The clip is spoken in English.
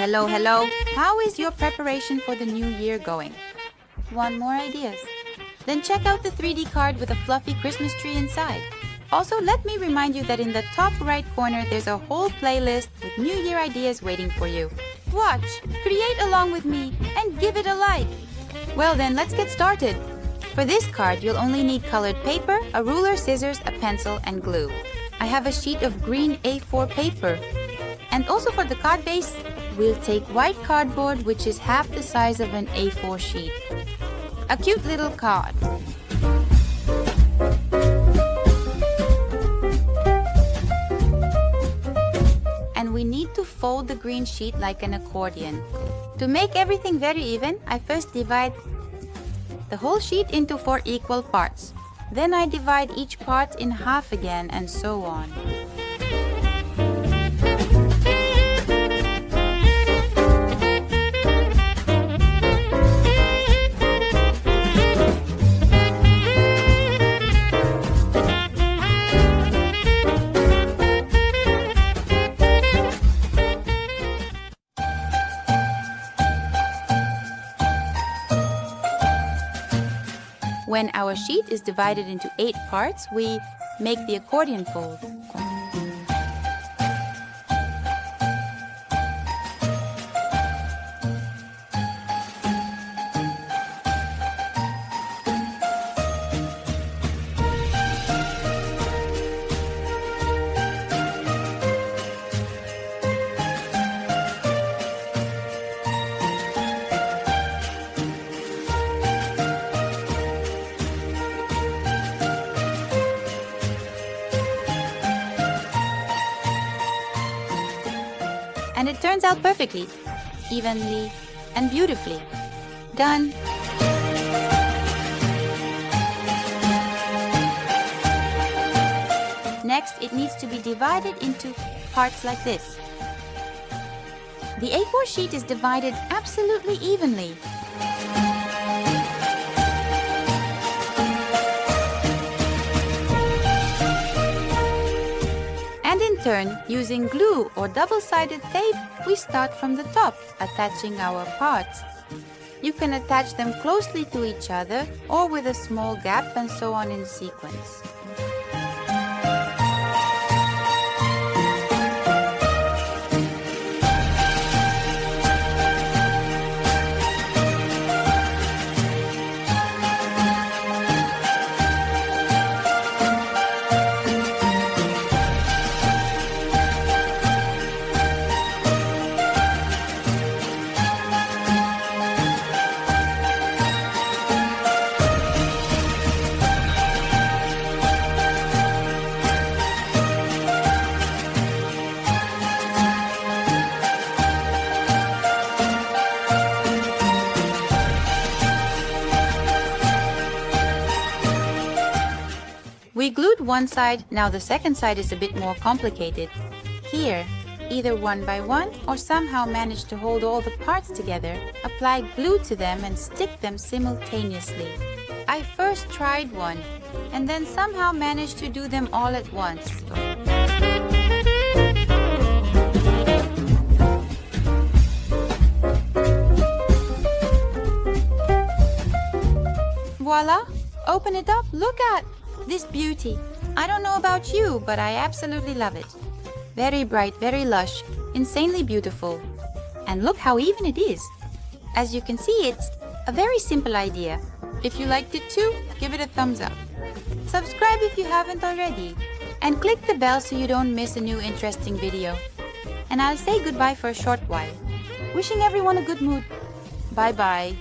Hello, hello. How is your preparation for the new year going? Want more ideas? Then check out the 3D card with a fluffy Christmas tree inside. Also, let me remind you that in the top right corner, there's a whole playlist with New Year ideas waiting for you. Watch, create along with me, and give it a like. Well then, let's get started. For this card, you'll only need colored paper, a ruler, scissors, a pencil, and glue. I have a sheet of green A4 paper. And also for the card base, we'll take white cardboard, which is half the size of an A4 sheet. A cute little card. And we need to fold the green sheet like an accordion. To make everything very even, I first divide the whole sheet into 4 equal parts. Then I divide each part in half again, and so on. When our sheet is divided into 8 parts, we make the accordion fold. And it turns out perfectly, evenly, and beautifully. Done! Next, it needs to be divided into parts like this. The A4 sheet is divided absolutely evenly. And in turn, using glue or double-sided tape, we start from the top, attaching our parts. You can attach them closely to each other or with a small gap, and so on in sequence. We glued one side, now the second side is a bit more complicated. Here, either one by one or somehow manage to hold all the parts together, apply glue to them and stick them simultaneously. I first tried one, and then somehow managed to do them all at once. Voila! Open it up, look at this beauty. I don't know about you, but I absolutely love it. Very bright, very lush, insanely beautiful. And look how even it is. As you can see, it's a very simple idea. If you liked it too, give it a thumbs up. Subscribe if you haven't already. And click the bell so you don't miss a new interesting video. And I'll say goodbye for a short while. Wishing everyone a good mood. Bye-bye.